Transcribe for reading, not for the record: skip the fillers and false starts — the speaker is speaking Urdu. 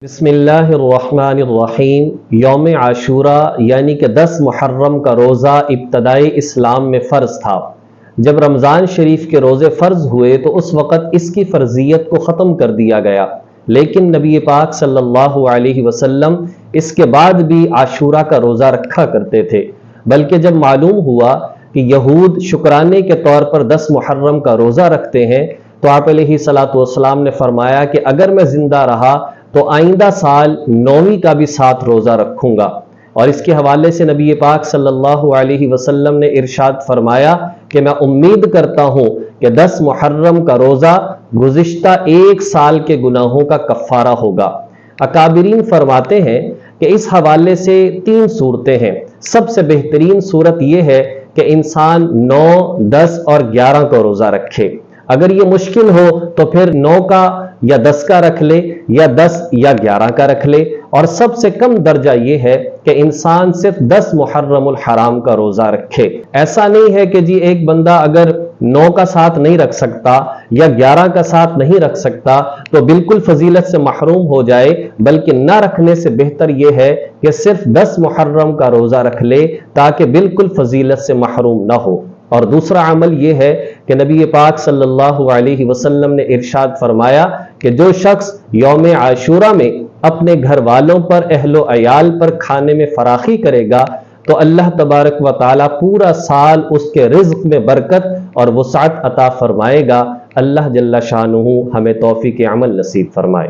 بسم اللہ الرحمن الرحیم۔ یوم عاشورہ یعنی کہ 10 محرم کا روزہ ابتدائی اسلام میں فرض تھا۔ جب رمضان شریف کے روزے فرض ہوئے تو اس وقت اس کی فرضیت کو ختم کر دیا گیا، لیکن نبی پاک صلی اللہ علیہ وسلم اس کے بعد بھی عاشورہ کا روزہ رکھا کرتے تھے، بلکہ جب معلوم ہوا کہ یہود شکرانے کے طور پر 10 محرم کا روزہ رکھتے ہیں تو آپ علیہ الصلوۃ والسلام نے فرمایا کہ اگر میں زندہ رہا تو آئندہ سال 9ویں کا بھی ساتھ روزہ رکھوں گا۔ اور اس کے حوالے سے نبی پاک صلی اللہ علیہ وسلم نے ارشاد فرمایا کہ میں امید کرتا ہوں کہ 10 محرم کا روزہ گزشتہ 1 سال کے گناہوں کا کفارہ ہوگا۔ اکابرین فرماتے ہیں کہ اس حوالے سے 3 صورتیں ہیں۔ سب سے بہترین صورت یہ ہے کہ انسان 9، 10 اور 11 کا روزہ رکھے۔ اگر یہ مشکل ہو تو پھر 9 کا یا 10 کا رکھ لے، یا 10 یا 11 کا رکھ لے، اور سب سے کم درجہ یہ ہے کہ انسان صرف 10 محرم الحرام کا روزہ رکھے۔ ایسا نہیں ہے کہ جی ایک بندہ اگر 9 کا ساتھ نہیں رکھ سکتا یا 11 کا ساتھ نہیں رکھ سکتا تو بالکل فضیلت سے محروم ہو جائے، بلکہ نہ رکھنے سے بہتر یہ ہے کہ صرف 10 محرم کا روزہ رکھ لے تاکہ بالکل فضیلت سے محروم نہ ہو۔ اور دوسرا عمل یہ ہے کہ نبی پاک صلی اللہ علیہ وسلم نے ارشاد فرمایا کہ جو شخص یوم عاشورہ میں اپنے گھر والوں پر، اہل و عیال پر کھانے میں فراخی کرے گا تو اللہ تبارک و تعالی پورا سال اس کے رزق میں برکت اور وسعت عطا فرمائے گا۔ اللہ جل شانہ ہمیں توفیق عمل نصیب فرمائے۔